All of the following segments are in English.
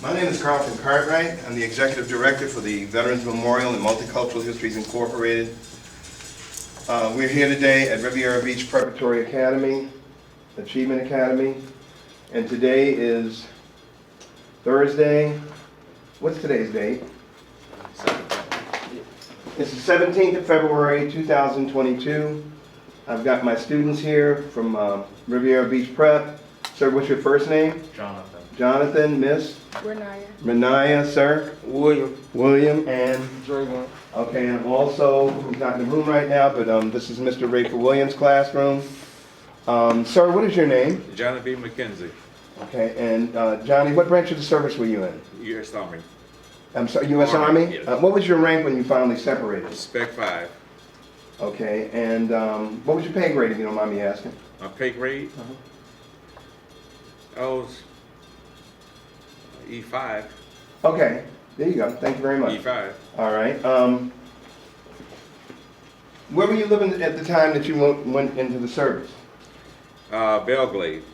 My name is Carlton Cartwright. I'm the Executive Director for the Veterans Memorial and Multicultural Histories Incorporated. We're here today at Riviera Beach Preparatory Academy, Achievement Academy, and today is Thursday. What's today's date? It's the 17th of February, 2022. I've got my students here from Riviera Beach Prep. Sir, what's your first name? Jonathan. Jonathan, Miss? Renaya, sir? William, and? Draymond. Okay, and also, who's not in the room right now, but this is Mr. Rayford Williams' classroom. Sir, what is your name? Johnny B. McKenzie, Okay, and Johnny, what branch of the service were you in? U.S. Army, I'm sorry, U.S. Army? Yes. What was your rank when you finally separated? Spec 5. Okay, and what was your pay grade, if you don't mind me asking? My pay grade, I was E5. Okay, there you go. Thank you very much. E5. All right. Where were you living at the time that you went into the service? Belglade,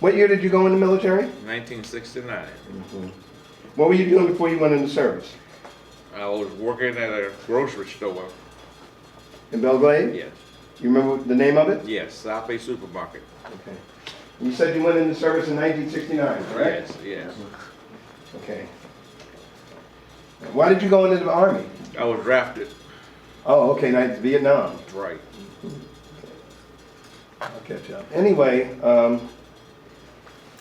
What year did you go in the military? 1969. What were you doing before you went into service? I was working at a grocery store. In Belgrade? Yes. You remember the name of it? Yes, South Bay Supermarket. Okay. You said you went into service in 1969, correct? Yes, yes. Okay. Why did you go into the Army? I was drafted. Oh, okay, now it's Vietnam. That's right. I'll catch up. Anyway,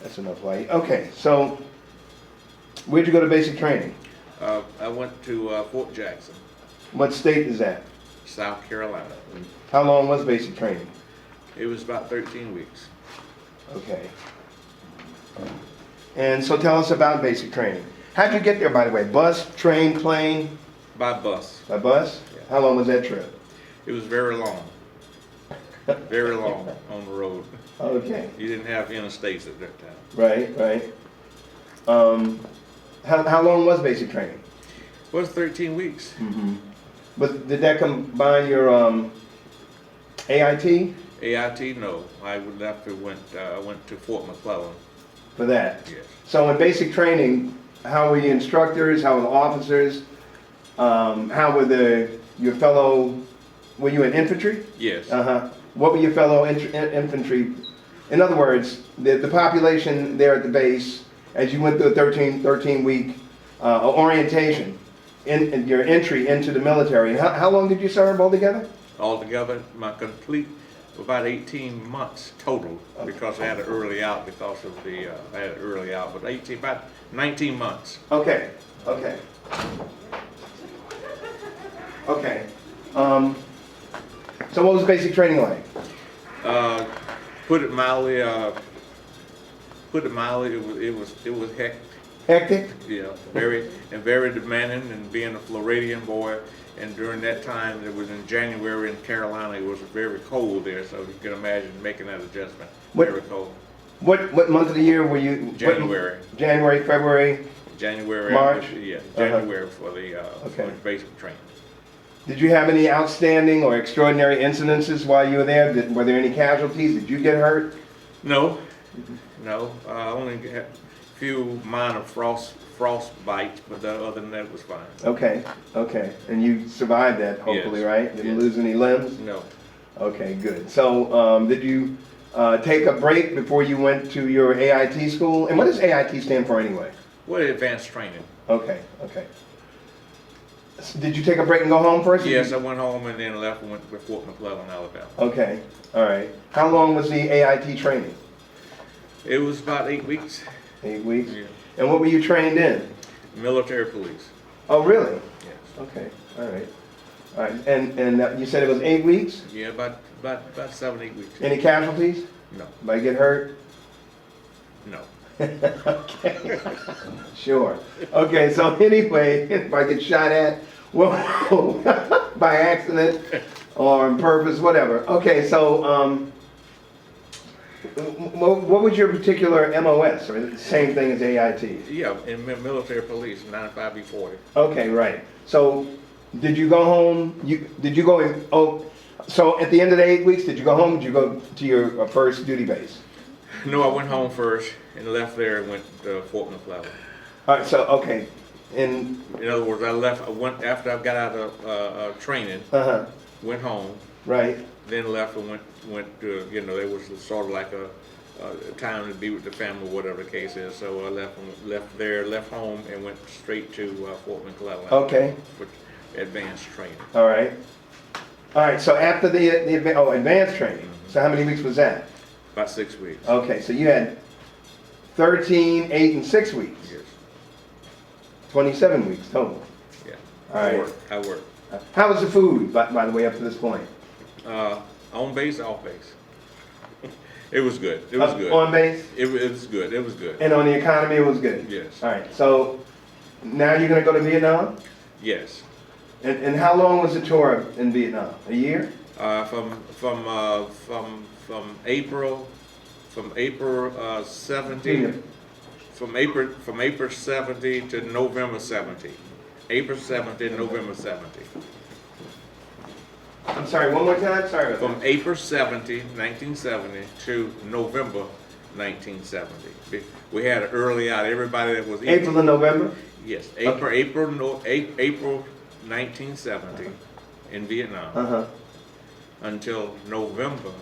that's enough light. Okay, so where'd you go to basic training? I went to Fort Jackson, What state is that? South Carolina. How long was basic training? It was about 13 weeks. Okay. And so tell us about basic training. How'd you get there, by the way? Bus, train, plane? By bus. By bus? Yeah. How long was that trip? It was very long. Very long on the road. Okay. You didn't have interstates at that time. Right, right. How long was basic training? It was 13 weeks. But did that combine your AIT AIT, no. I would have to I went to Fort McClellan. for that? Yes. So in basic training, how were the instructors? How were the officers? How were your fellow? Were you in infantry? Yes. What were your fellow infantry? In other words, the population there at the base, as you went through a 13-week orientation, in your entry into the military. How long did you serve altogether? Altogether, my complete, about 18 months total, because I had an early out because of the, I had an early out, but about 19 months. Okay, okay. Okay. So what was basic training like? Put it mildly, it was Hectic? yeah, very demanding, and being a Floridian boy, and during that time, it was in January in Carolina, it was very cold there, so you can imagine making that adjustment. Very cold. What month of the year were you? January. January, February? January. March? Yeah, January for the basic training. Did you have any outstanding or extraordinary incidences while you were there? Were there any casualties? Did you get hurt? No, no. I only had a few minor frost bites, but other than that, it was fine. Okay, okay. And you survived that, hopefully, Yes. right? Didn't Yes. lose any limbs? No. Okay, good. So did you take a break before you went to your AIT school? And what does AIT stand for anyway? What advanced training? Okay, okay. Did you take a break and go home first? Yes, I went home and then left and went to Fort McClellan, Alabama. Okay, all right. How long was the AIT training? It was about 8 weeks. 8 weeks? Yeah. And what were you trained in? Military police. Oh, really? Yes. Okay, all right. All right, and you said it was 8 weeks? Yeah, about 7, 8 weeks. Any casualties? No. Anybody get hurt? No. Okay, sure. Okay, so anyway, if I get shot at, well, by accident or on purpose, whatever. Okay, so what was your particular MOS, or is it the same thing as AIT? Yeah, in military police, 95B40. Okay, right. So did you go home? Did you go in? Oh, so at the end of the 8 weeks, did you go home? Did you go to your first duty base? No, I went home first, and left there and went to Fort McClellan. All right, so, okay, and, In other words, I went after I got out of training, went home, right, then left and went to, you know, there was sort of like a time to be with the family, whatever the case is. So I left home and went straight to Fort McClellan. okay, For advanced training. all right. All right, so after the advanced training, so how many weeks was that? About 6 weeks. Okay, so you had 13, 8, and 6 weeks. Yes. 27 weeks total. Yeah. All right. I worked. How was the food, by the way, up to this point? On base, off base. It was good. It was good. On base? It was good. It was good. And on the economy, it was good? Yes. All right, so now you're going to go to Vietnam? Yes. And how long was the tour in Vietnam? A year? From April 70. From April 70 to November 70. April 70 to November 70. I'm sorry, one more time? Sorry about From that. April 70, 1970 to November 1970. We had an early out, everybody that was April and November? Yes, April 1970 in Vietnam until November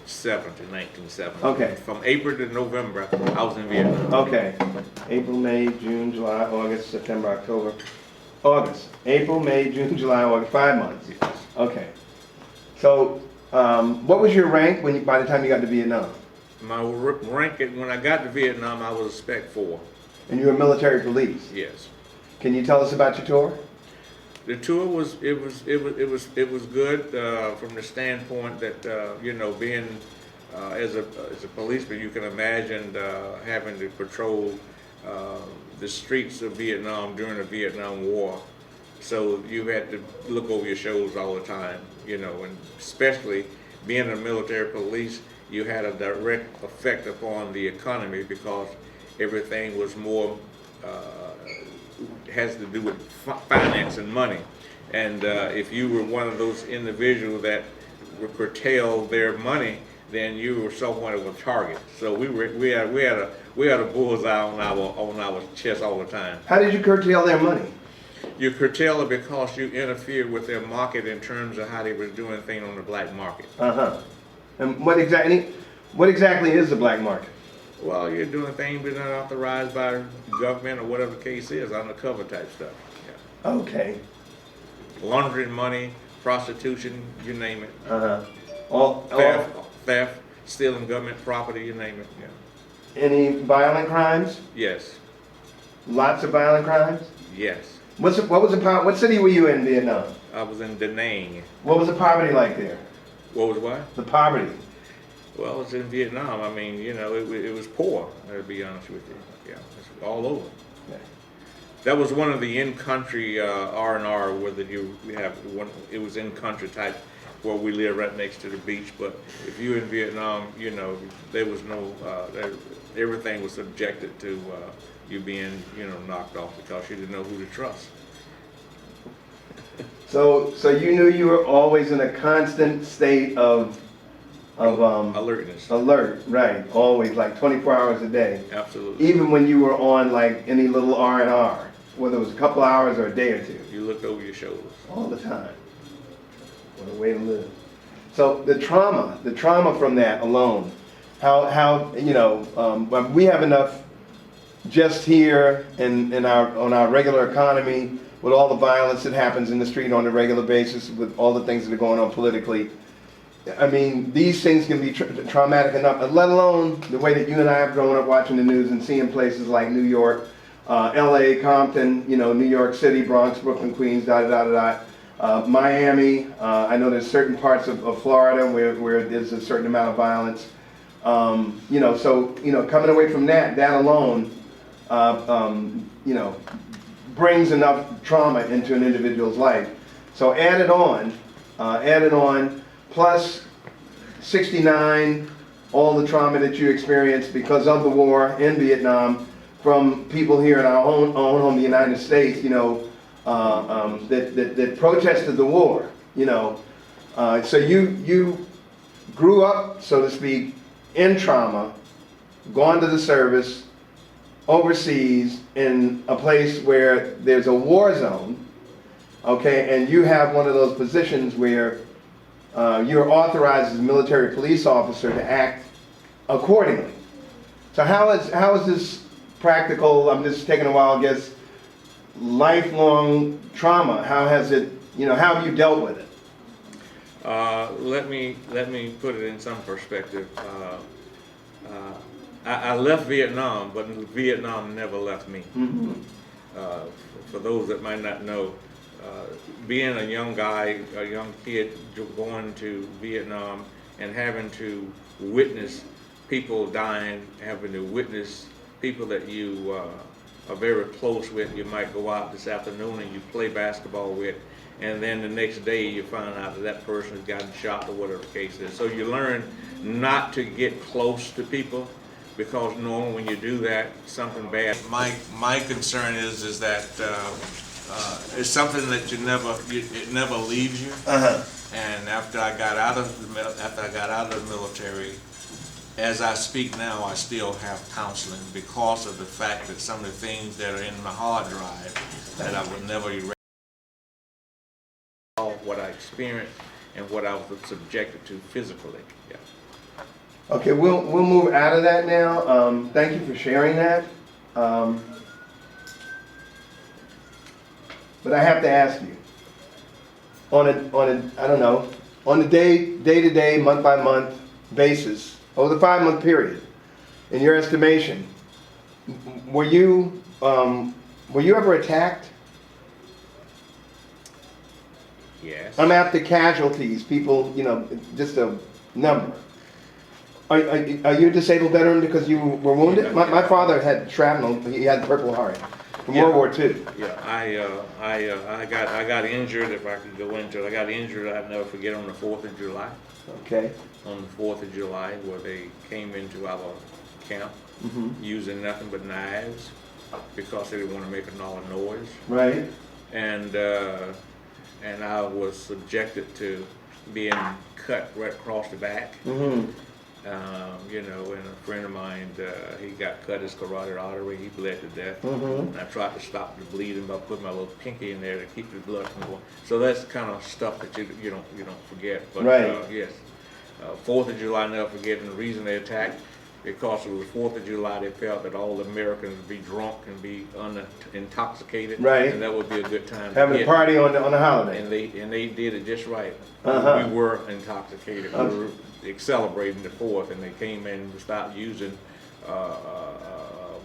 1970. Okay. From April to November, I was in Vietnam. Okay. April, May, June, July, August, September, October. August. April, May, June, July, August. 5 months. Yes. Okay. So, what was your rank by the time you got to Vietnam? My rank, when I got to Vietnam, I was a Spec 4. And you were military police. Yes. Can you tell us about your tour? The tour was good from the standpoint that you know, being as a policeman, you can imagine having to patrol the streets of Vietnam during the Vietnam War. So you had to look over your shoulders all the time, you know, and especially being a military police, you had a direct effect upon the economy because everything was more has to do with finance and money. And if you were one of those individuals that would curtail their money, then you were somewhat of a target. So we had a bullseye on our chest all the time. How did you curtail their money? You curtail it because you interfere with their market in terms of how they were doing things on the black market. And what exactly is the black market? Well, you're doing things that are not authorized by government or whatever the case is, undercover type stuff. Yeah. Okay. Laundering money, prostitution, you name it. Theft, stealing government property, you name it. Yeah. Any violent crimes? Yes. Lots of violent crimes? Yes. What city were you in Vietnam? I was in Da Nang. What was the poverty like there? What was what? The poverty. Well, it's in Vietnam. I mean, you know, it was poor, to be honest with you. Yeah, it's all over. Okay. That was one of the in-country R&R, whether we have one. It was in-country type, where we live right next to the beach. But if you in Vietnam, you know, there was no. Everything was subjected to you being, you know, knocked off because you didn't know who to trust. So you knew you were always in a constant state of alertness. Alert, right? Always, like 24 hours a day. Absolutely. Even when you were on like any little R&R, whether it was a couple hours or a day or two. You looked over your shoulders. All the time. What a way to live. So the trauma from that alone, how you know, we have enough just here on our regular economy with all the violence that happens in the street on a regular basis, with all the things that are going on politically. I mean, these things can be traumatic enough, let alone the way that you and I have grown up watching the news and seeing places like New York, LA, Compton, you know, New York City, Bronx, Brooklyn, Queens, Miami. I know there's certain parts of Florida where there's a certain amount of violence. You know, so, you know, coming away from that alone, you know, brings enough trauma into an individual's life. So added on, plus 69, all the trauma that you experienced because of the war in Vietnam from people here in our own home, the United States, you know, that protested the war, you know. So you grew up, so to speak, in trauma, gone to the service overseas in a place where there's a war zone, okay, and you have one of those positions where you're authorized as a military police officer to act accordingly. So how is this practical, I'm just taking a while, I guess, lifelong trauma, how has it, how have you dealt with it? Let me put it in some perspective. I left Vietnam, but Vietnam never left me. Mm-hmm. For those that might not know, being a young guy, a young kid going to Vietnam and having to witness people dying, having to witness people that you are very close with, you might go out this afternoon and you play basketball with, and then the next day you find out that that person has gotten shot or whatever the case is. So you learn not to get close to people, because knowing when you do that, something bad. My concern is that it's something that it never leaves you. And after I got out of the military, as I speak now, I still have counseling because of the fact that some of the things that are in my hard drive that I would never erase. What I experienced and what I was subjected to physically. Yeah. Okay, we'll move out of that now. Thank you for sharing that. But I have to ask you, on a day-to-day, month-by-month basis, over the 5-month period, in your estimation, were you ever attacked? Yes. I'm after casualties, people, just a number. Are you a disabled veteran because you were wounded? My father had shrapnel, he had Purple Heart from World War II. Yeah, I got injured, if I could go into it. I got injured, I'll never forget, on the 4th of July. Okay. On the 4th of July, where they came into our camp using nothing but knives because they didn't want to make a lot of noise. Right. And I was subjected to being cut right across the back. And a friend of mine, he got cut his carotid artery, he bled to death. And I tried to stop the bleeding by putting my little pinky in there to keep the blood from going. So that's kind of stuff that you don't forget. But right. Yes, 4th of July, never forget, and the reason they attacked, because it was 4th of July, they felt that all the Americans would be drunk and be intoxicated, right, and that would be a good time having a party on the holiday. And they did it just right. We were intoxicated. We were celebrating the 4th, and they came in and started using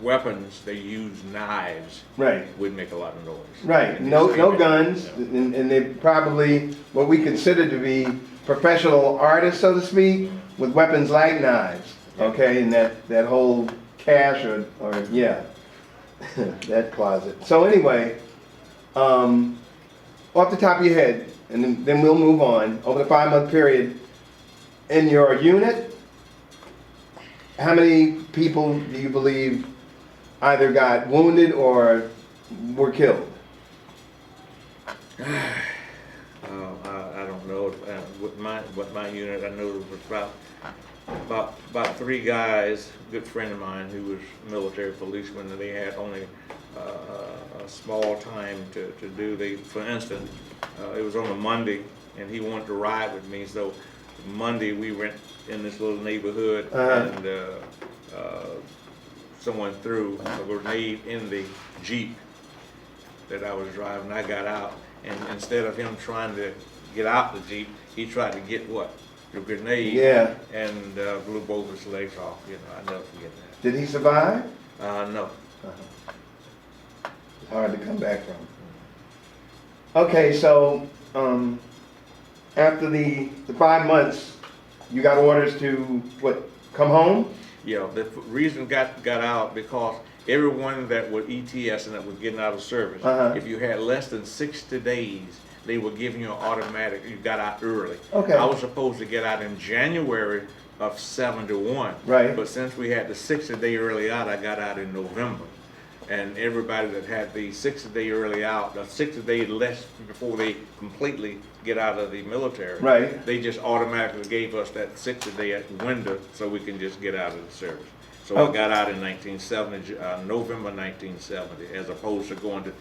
weapons. They used knives. Right. Would make a lot of noise. Right. No guns, and they probably what we consider to be professional artists, so to speak, with weapons like knives. Okay, and that whole cache or yeah, that closet. So anyway, off the top of your head, and then we'll move on, over the 5-month period, in your unit, how many people do you believe either got wounded or were killed? I don't know. With my unit, I know it was about 3 guys, a good friend of mine who was a military policeman, and they had only a small time to do. For instance, it was on a Monday, and he wanted to ride with me. So Monday we went in this little neighborhood, and someone threw a grenade in the Jeep that I was driving. I got out, and instead of him trying to get out the Jeep, he tried to get what? The grenade, and blew both his legs off. I never forget that. Did he survive? No. It's hard to come back from. Okay, so after the 5 months, you got orders to come home? Yeah, the reason got out because everyone that was ETS and that was getting out of service, if you had less than 60 days, they were giving you an automatic, you got out early. Okay. I was supposed to get out in January of 71. Right. But since we had the 60-day early out, I got out in November. And everybody that had the 60-day early out, the 60 days less before they completely get out of the military, right, they just automatically gave us that 60-day window so we can just get out of the service. So I got out in 1970, November 1970, as opposed to going to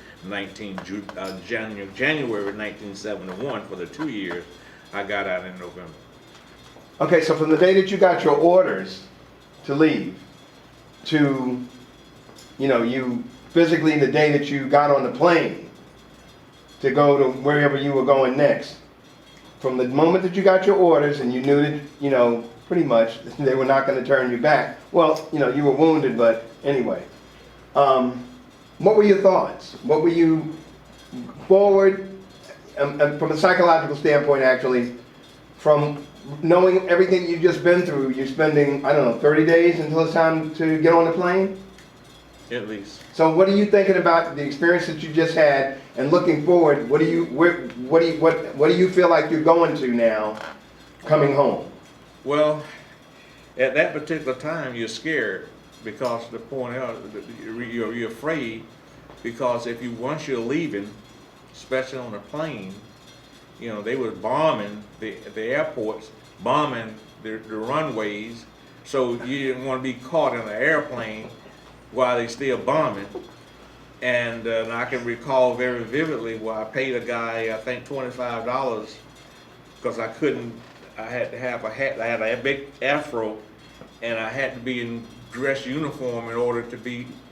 January 1971 for the 2 years. I got out in November. Okay, so from the day that you got your orders to leave to, you physically the day that you got on the plane to go to wherever you were going next, from the moment that you got your orders and you knew that, pretty much they were not going to turn you back. Well, you were wounded, but anyway. What were your thoughts? What were you forward, from a psychological standpoint actually, from knowing everything you've just been through, you're spending, 30 days until it's time to get on the plane? At least. So what are you thinking about the experience that you just had, and looking forward, what do you feel like you're going to now, coming home? Well, at that particular time, you're scared because the point out you're afraid, because once you're leaving, especially on a plane, they were bombing the airports, bombing the runways, so you didn't want to be caught in an airplane while they still bombing. And I can recall very vividly where I paid a guy, I think $25, because I had to have a hat. I had a big afro, and I had to be in dress uniform in order to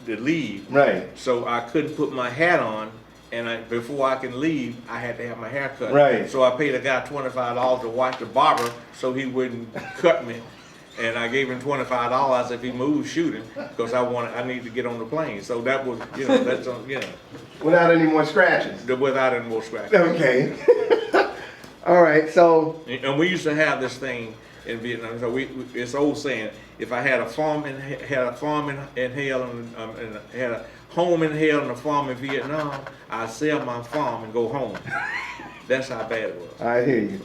leave. Right. So I couldn't put my hat on, and before I can leave, I had to have my hair cut. Right. So I paid a guy $25 to watch the barber so he wouldn't cut me. And I gave him $25 if he moved, shoot him, because I need to get on the plane. So that was, that's Without any more scratches. Without any more scratches. Okay. All right. So. And we used to have this thing in Vietnam. So it's old saying: if I had a farm in hell and had a home in hell and a farm in Vietnam, I'd sell my farm and go home. That's how bad it was. I hear you.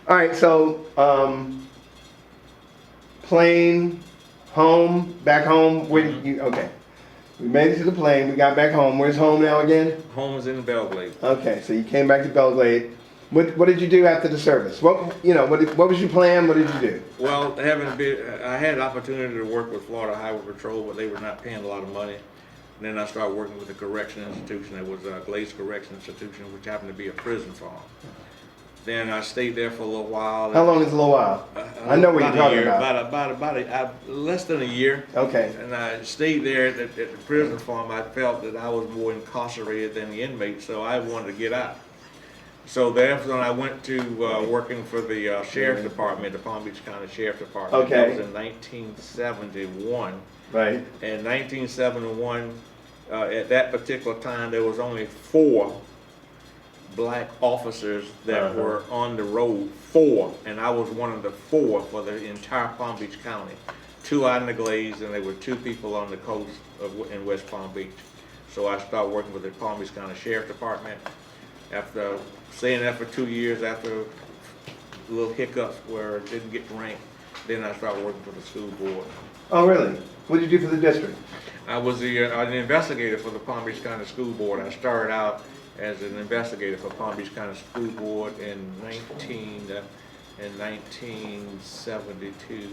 All right. So. Plane, home, back home. Okay. We made it to the plane. We got back home. Where's home now again? Home is in Belgrade. Okay, so you came back to Belgrade. What did you do after the service? What was your plan? What did you do? Well, I had an opportunity to work with Florida Highway Patrol, but they were not paying a lot of money. And then I started working with a correction institution. It was a Glaze Correction Institution, which happened to be a prison farm. Then I stayed there for a little while. How long is a little while? I know what you're talking about. About less than a year. Okay. And I stayed there at the prison farm. I felt that I was more incarcerated than the inmates, so I wanted to get out. So that's when I went to working for the Sheriff's Department, the Palm Beach County Sheriff's Department. Okay. That was in 1971. Right. In 1971, at that particular time, there was only 4 black officers that were on the road, 4, and I was one of the 4 for the entire Palm Beach County. 2 out in the Glaze, and there were 2 people on the coast in West Palm Beach. So I started working with the Palm Beach County Sheriff's Department. After staying there for 2 years, after little hiccups where it didn't get ranked, then I started working for the school board. Oh, really? What did you do for the district? I was an investigator for the Palm Beach County School Board. I started out as an investigator for Palm Beach County School Board in 1972. 1972.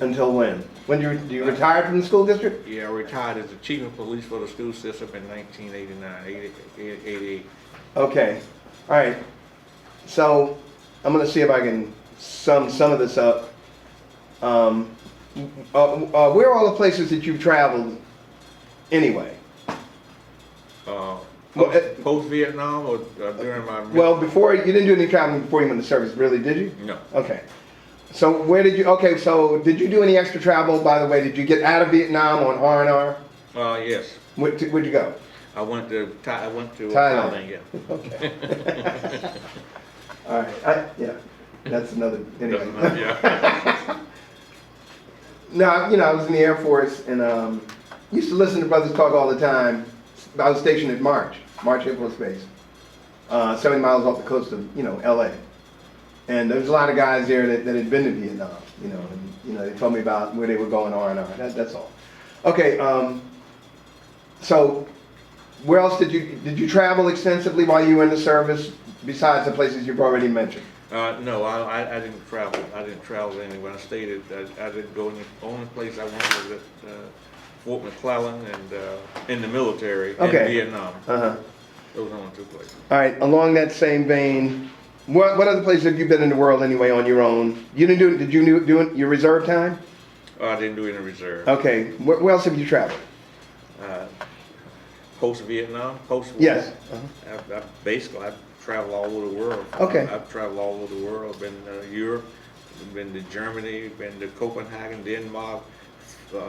Until when? When do you retire from the school district? Yeah, I retired as the chief of police for the school system in 1988. Okay. All right. So I'm going to see if I can sum some of this up. Where are all the places that you've traveled anyway? Post Vietnam or during my... Well, you didn't do any traveling before you went to service, really, did you? No. Okay. So so did you do any extra travel, by the way? Did you get out of Vietnam on R&R? Yes. Where'd you go? I went to Thailand. Yeah. Okay. All right. Yeah. That's another, anyway. Yeah. No, I was in the Air Force and used to listen to brothers talk all the time. I was stationed at March Air Force Base, 70 miles off the coast of, LA. And there was a lot of guys there that had been to Vietnam, and they told me about where they were going R&R. That's all. Okay, so where else did you travel extensively while you were in the service besides the places you've already mentioned? No, I didn't travel. I didn't travel anywhere. I stayed I didn't go. The only place I went was at Fort McClellan and in the military in Vietnam. Uh-huh. Those are the only two places. All right, along that same vein, what other places have you been in the world anyway on your own? You didn't do, did you do it your reserve time? I didn't do any reserve. Okay, where else have you traveled? Post-Vietnam, post-war. Yes. Basically, I've traveled all over the world. Okay. I've traveled all over the world. I've been to Europe, been to Germany, been to Copenhagen, Denmark, you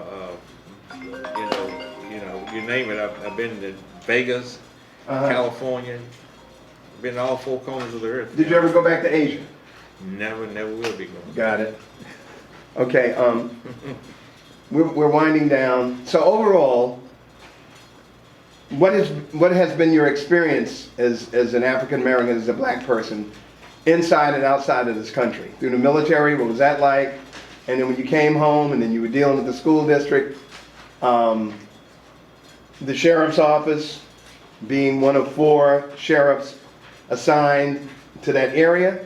name it. I've been to Vegas, California, been to all four corners of the earth. Did you ever go back to Asia? Never will be going. Got it. Okay, we're winding down. So overall, what has been your experience as an African American, as a black person, inside and outside of this country? Through the military, what was that like? And then when you came home and then you were dealing with the school district, the sheriff's office, being one of 4 sheriffs assigned to that area?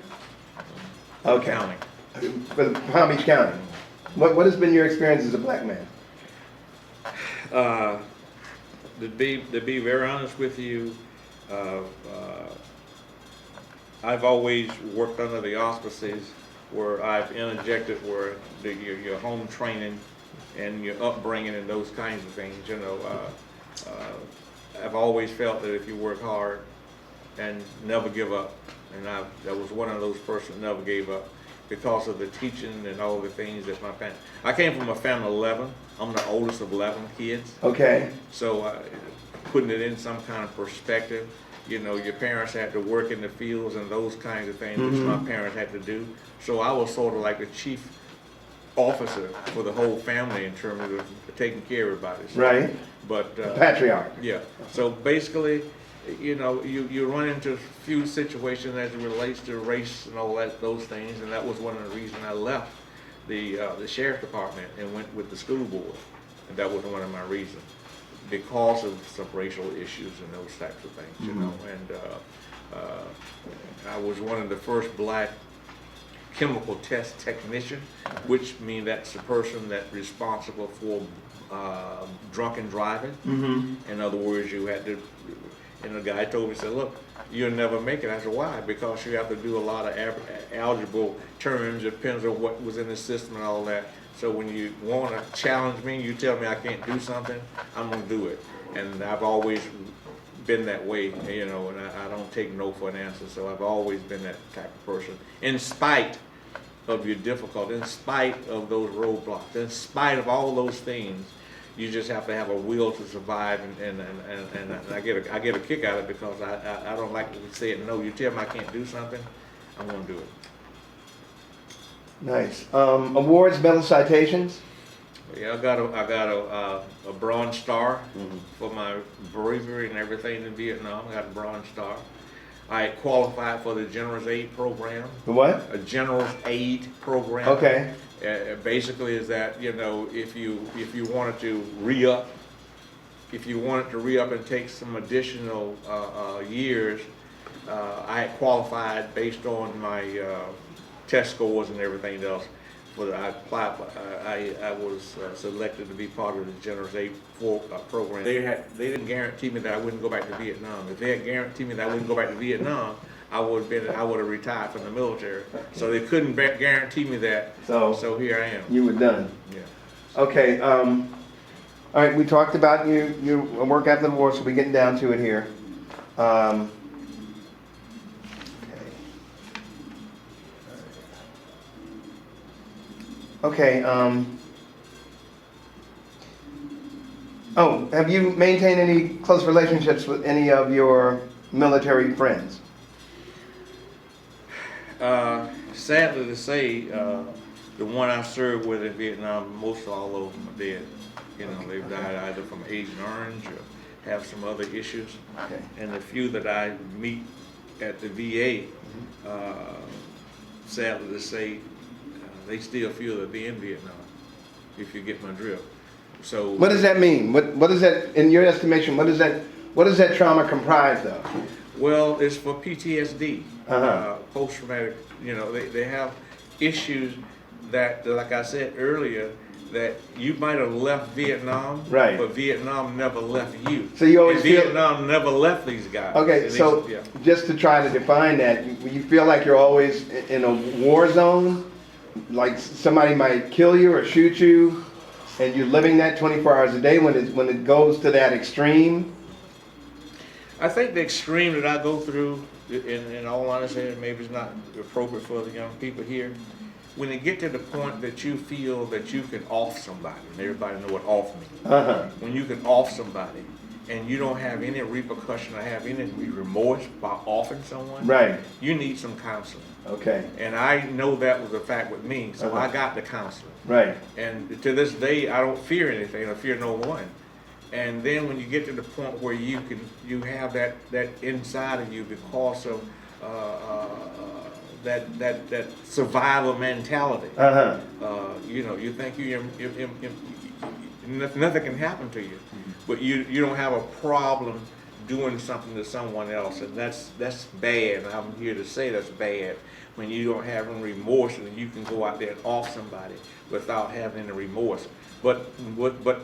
Okay. County. For Palm Beach County. What has been your experience as a black man? To be very honest with you, I've always worked under the auspices where I've interjected where your home training and your upbringing and those kinds of things. I've always felt that if you work hard and never give up, and I was one of those persons that never gave up because of the teaching and all the things that my family. I came from a family of 11. I'm the oldest of 11 kids. Okay. So putting it in some kind of perspective, your parents had to work in the fields and those kinds of things, which my parents had to do. So I was sort of like the chief officer for the whole family in terms of taking care of everybody. So, right. But patriarch. Yeah. So basically, you run into a few situations as it relates to race and all those things, and that was one of the reasons I left the sheriff department and went with the school board, and that was one of my reasons, because of some racial issues and those types of things, And I was one of the first black chemical test technician, which means that's the person that's responsible for drunken driving. In other words, you had to. And the guy told me, said, look, you'll never make it. I said, why? Because you have to do a lot of algebra terms. It depends on what was in the system and all that. So when you want to challenge me, you tell me I can't do something, I'm going to do it. And I've always been that way, and I don't take no for an answer. So I've always been that type of person. In spite of your difficulty, in spite of those roadblocks, in spite of all those things, you just have to have a will to survive, and I get a kick out of it because I don't like to say it. No, you tell me I can't do something, I'm going to do it. Nice. Awards, medal, citations? Yeah, I got a Bronze Star for my bravery and everything in Vietnam. I got a Bronze Star. I qualified for the General's Aid Program. The what? A General's Aid Program. Okay. Basically is that, if you wanted to re-up, and take some additional years, I had qualified based on my test scores and everything else. I applied. I was selected to be part of the General's Aid Program. They didn't guarantee me that I wouldn't go back to Vietnam. If they had guaranteed me that I wouldn't go back to Vietnam, I would have retired from the military. So they couldn't guarantee me that. So here I am. You were done. Yeah. Okay. All right. We talked about your work after the war, so we're getting down to it here. Okay. Have you maintained any close relationships with any of your military friends? Sadly to say, the one I served with in Vietnam, most all of them are dead. They've died either from Agent Orange or have some other issues. Okay. And the few that I meet at the VA, sadly to say, they still feel that they're in Vietnam, if you get my drift. So what does that mean? What is that, in your estimation, what is that trauma comprised of? Well, it's for PTSD, Uh-huh. post-traumatic, they have issues that, like I said earlier, that you might have left Vietnam, Right. but Vietnam never left you. So you always And feel- Vietnam never left these guys. Okay, And so yeah. just to try to define that, you feel like you're always in a war zone? Like somebody might kill you or shoot you, and you're living that 24 hours a day when it goes to that extreme? I think the extreme that I go through, in all honesty, and maybe it's not appropriate for the young people here, when it get to the point that you feel that you can off somebody, and everybody know what off means. Uh-huh. When you can off somebody, and you don't have any repercussion or have any remorse by offing someone, Right. you need some counseling. Okay. And I know that was a fact with me, so Uh-huh. I got the counseling. Right. And to this day, I don't fear anything. I fear no one. And then when you get to the point where you have that inside of you because of that survival mentality. Uh-huh. You think nothing can happen to you, but you don't have a problem doing something to someone else, and that's bad. And I'm here to say that's bad when you don't have any remorse and you can go out there and off somebody without having any remorse. But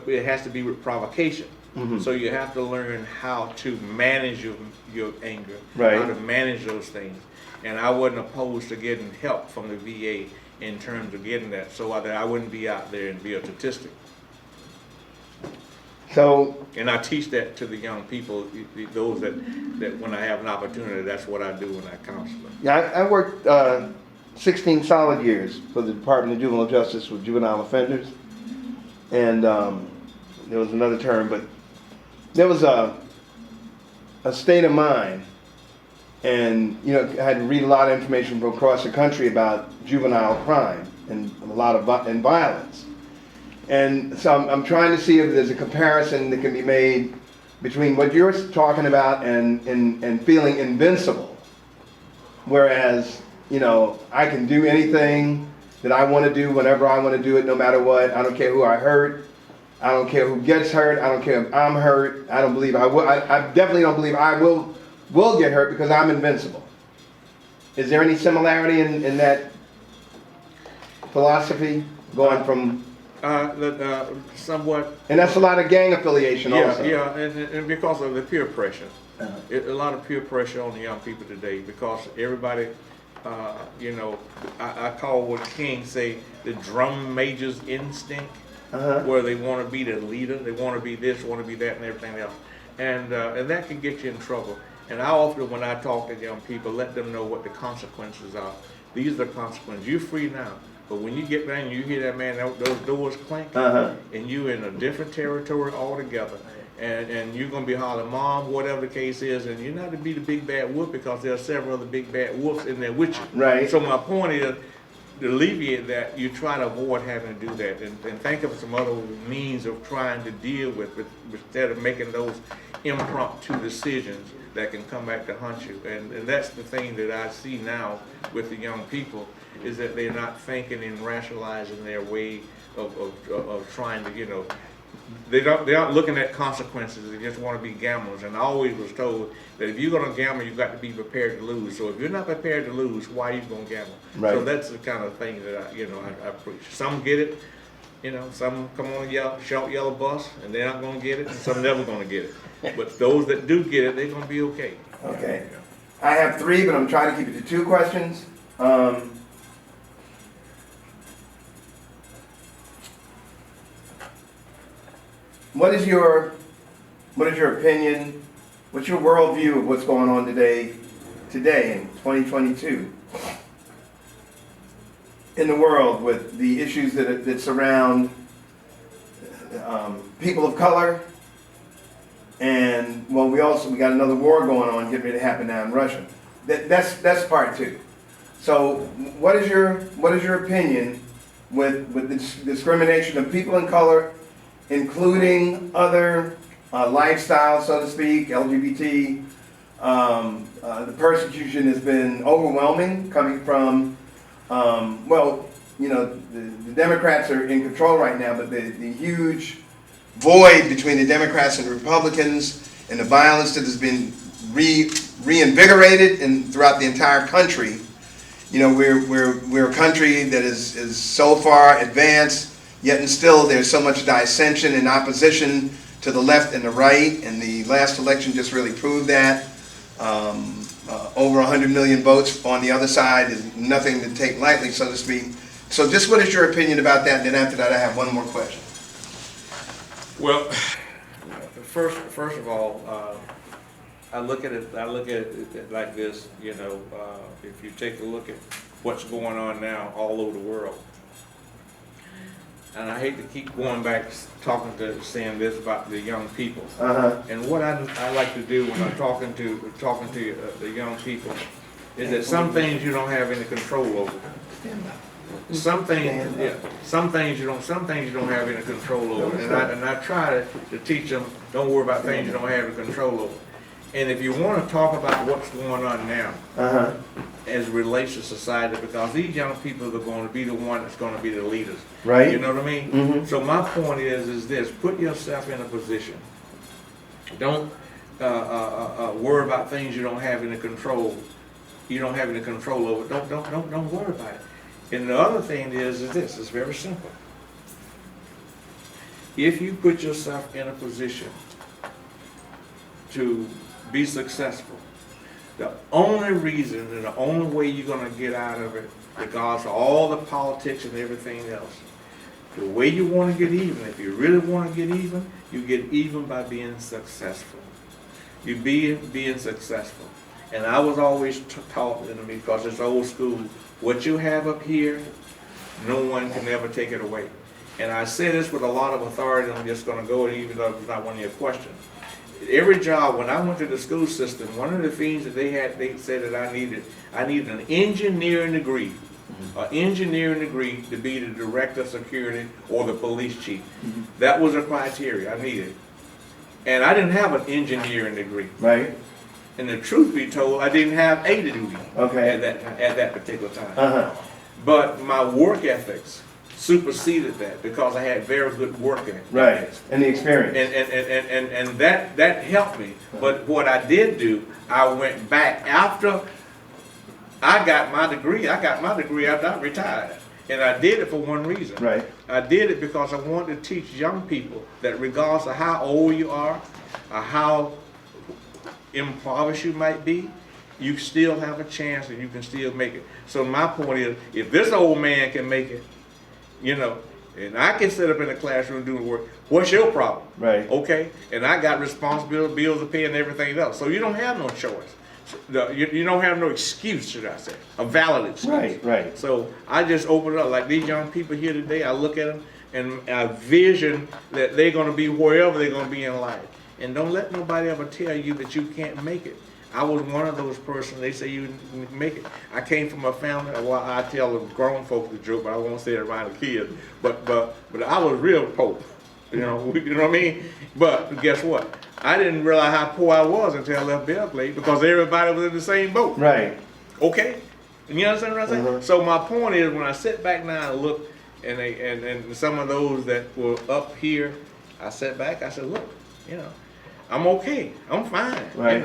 it has to be with provocation. Mhm. So you have to learn how to manage your anger, Right. how to manage those things. And I wasn't opposed to getting help from the VA in terms of getting that, so that I wouldn't be out there and be a statistic. So, And I teach that to the young people, those that when I have an opportunity, that's what I do when I counsel them. yeah, I worked 16 solid years for the Department of Juvenile Justice with juvenile offenders. And there was another term, but there was a state of mind. And, I had to read a lot of information from across the country about juvenile crime and a lot of and violence. And so I'm trying to see if there's a comparison that can be made between what you're talking about and feeling invincible. Whereas, I can do anything that I want to do whenever I want to do it, no matter what. I don't care who I hurt. I don't care who gets hurt. I don't care if I'm hurt. I don't believe I will. I definitely don't believe I will get hurt because I'm invincible. Is there any similarity in that philosophy going from? Somewhat. And that's a lot of gang affiliation also. Yeah, and because of the peer pressure. Uh-huh. A lot of peer pressure on the young people today because everybody, I call what King say the drum major's instinct, Uh-huh. where they want to be the leader, they want to be this, want to be that, and everything else, and that can get you in trouble. And I often, when I talk to young people, let them know what the consequences are. These are the consequences. You're free now, but when you get there and you hear that man, those doors clank, Uh-huh. and you in a different territory altogether. And you're going to be hollering, Mom, whatever the case is, and you're not to be the big bad wolf because there are several other big bad wolves in there with you. Right. So my point is, to alleviate that, you try to avoid having to do that and think of some other means of trying to deal with instead of making those impromptu decisions that can come back to haunt you. And that's the thing that I see now with the young people is that they're not thinking and rationalizing their way of trying to, they aren't looking at consequences. They just want to be gamblers. And I always was told that if you're going to gamble, you've got to be prepared to lose. So if you're not prepared to lose, why are you going to gamble? Right. So that's the kind of thing that I preach. Some get it, some come on a short yellow bus and they're not going to get it, and some never going to get it. But those that do get it, they're going to be okay. Okay. I have 3, but I'm trying to keep it to 2 questions. What is your opinion? What's your worldview of what's going on today in 2022 in the world with the issues that surround people of color? And well, we got another war going on, getting ready to happen now in Russia. That's part 2. So, what is your opinion with the discrimination of people of color, including other lifestyles, so to speak, LGBT? The persecution has been overwhelming, coming from the Democrats are in control right now, but the huge void between the Democrats and the Republicans and the violence that has been reinvigorated throughout the entire country. You know, we're a country that is so far advanced, yet and still there's so much dissension and opposition to the left and the right, and the last election just really proved that. Over 100 million votes on the other side is nothing to take lightly, so to speak. So just what is your opinion about that? And then after that, I have one more question. Well, first of all, I look at it like this. You know, if you take a look at what's going on now all over the world, and I hate to keep going back saying this about the young people. And what I like to do when I'm talking to the young people is that some things you don't have any control over. Some things you don't have any control over. And I try to teach them, don't worry about things you don't have any control over. And if you want to talk about what's going on now, as it relates to society, because these young people are going to be the one that's going to be the leaders. Right. You know what I mean? So my point is this: put yourself in a position. Don't worry about things you don't have any control. You don't have any control over. Don't worry about it. And the other thing is this: it's very simple. If you put yourself in a position to be successful, the only reason and the only way you're going to get out of it, regardless of all the politics and everything else, the way you want to get even, if you really want to get even, you get even by being successful. You being successful. And I was always taught, because it's old school, what you have up here, no one can ever take it away. And I say this with a lot of authority. I'm just going to go, even though it's not one of your questions. Every job, when I went to the school system, one of the things that they said that I needed an engineering degree, to be the director of security or the police chief. That was a criteria I needed. And I didn't have an engineering degree. Right. And the truth be told, I didn't have a degree at that particular time. But my work ethics superseded that, because I had very good work ethics. Right, and the experience. And that helped me. But what I did do, I went back after I got my degree. I got my degree after I retired. And I did it for one reason. Right. I did it because I wanted to teach young people that regardless of how old you are, or how impoverished you might be, you still have a chance and you can still make it. So my point is, if this old man can make it, you know, and I can sit up in the classroom doing work, what's your problem? Right. Okay? And I got responsibility, bills to pay, and everything else. So you don't have no choice. You don't have no excuse, should I say, a valid excuse. Right, right. So I just open it up. Like these young people here today, I look at them and I vision that they're going to be wherever they're going to be in life. And don't let nobody ever tell you that you can't make it. I was one of those persons. They say you make it. I came from a family. Well, I tell the grown folks the joke, but I won't say it around the kids. But I was real poor. You know what I mean? But guess what? I didn't realize how poor I was until I left Belgrade, because everybody was in the same boat. Right. Okay. And you understand what I'm saying? So my point is, when I sit back now and look, and some of those that were up here, I sat back. I said, look, you know, I'm okay. I'm fine. Right.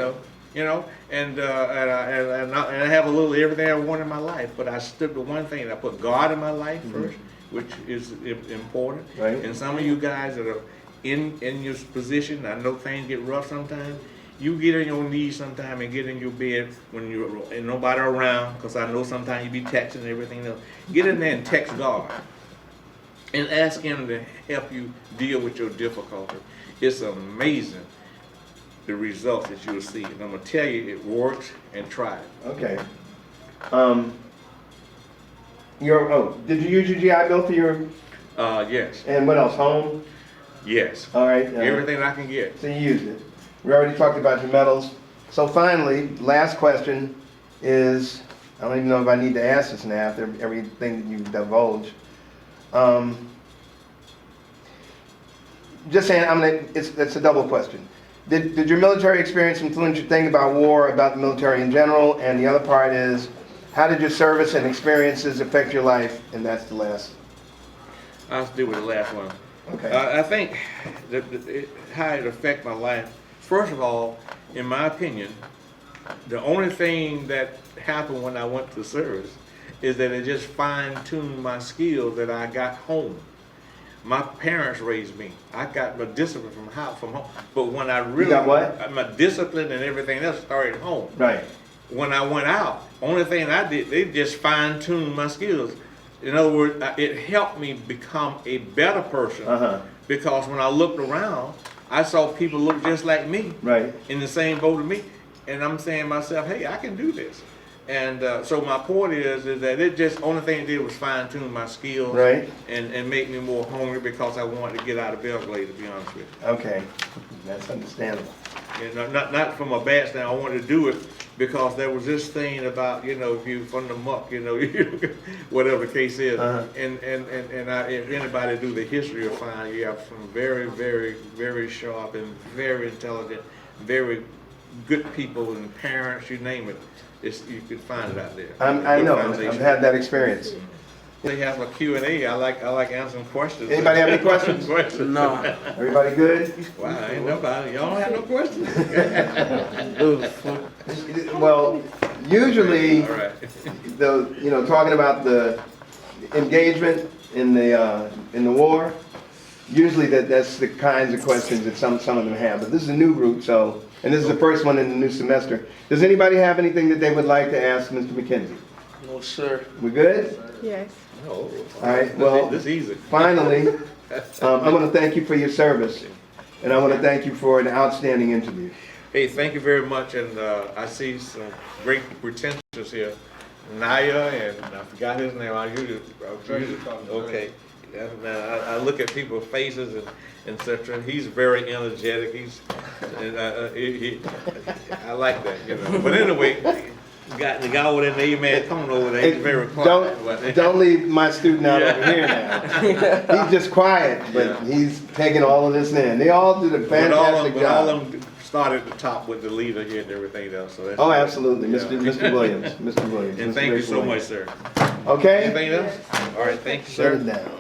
And I have a little everything I want in my life, but I stood to one thing. I put God in my life first, which is important. Right. And some of you guys that are in your position, I know things get rough sometimes. You get on your knees sometime and get in your bed when you're and nobody around, because I know sometimes you be texting and everything else. Get in there and text God and ask Him to help you deal with your difficulty. It's amazing the results that you'll see. And I'm going to tell you, it works, and try it. Okay. Did you use your GI Bill for your... Yes. And what else, home? Yes. All right. Everything I can get. So you used it. We already talked about your medals. So finally, last question is, I don't even know if I need to ask this now after everything that you've divulged. Just saying, it's a double question. Did your military experience influence your thing about war, about the military in general? And the other part is, how did your service and experiences affect your life? And that's the last. I'll deal with the last one. Okay. I think how it affected my life, first of all, in my opinion, The only thing that happened when I went to service is that it just fine-tuned my skills that I got home. My parents raised me. I got my discipline from home. But when I really got what? My discipline and everything else started at home. Right. When I went out, only thing I did, they just fine-tuned my skills. In other words, it helped me become a better person. Because when I looked around, I saw people look just like me, Right. in the same boat as me, and I'm saying to myself, hey, I can do this. And so my point is that it just, only thing it did was fine-tune my skills, Right. and make me more hungry because I wanted to get out of Belgrade, to be honest with you. Okay, that's understandable. You know, not from a bad stand. I wanted to do it because there was this thing about, you know, if you from the muck, you know, whatever the case is. And if anybody do the history, you'll find you have some very, very, very sharp and very intelligent, very good people and parents, you name it. You can find it out there. I Good know, foundation. I've had that experience. They have a Q&A. I like answering questions. Anybody have any questions? No. Everybody good? Wow, ain't nobody. Y'all don't have no questions. Well, usually, All right. talking about the engagement in the war, usually that's the kinds of questions that some of them have. But this is a new group, so, and this is the first one in the new semester. Does anybody have anything that they would like to ask Mr. McKenzie? No, sir. We good? Yes. Oh, All right, well, this is easy. finally, I want to thank you for your service, and I want to thank you for an outstanding interview. Hey, thank you very much, and I see some great pretentious here. Naya, and I forgot his name. Okay. Yeah, man, I look at people's faces and such, and he's very energetic. I like that, you know. But anyway, got the guy over there, the A-man coming over there. He's very quiet. Don't leave my student out over here now. He's just quiet, but he's taking all of this in. They all did a fantastic But all job. of them started at the top with the leader here and everything else. So that's Absolutely, Yeah. Mr. Williams, Mr. Williams. And Mr. thank you Rick so much, Williams. sir. Okay? Anything else? All right, thank you, Shut sir. it down.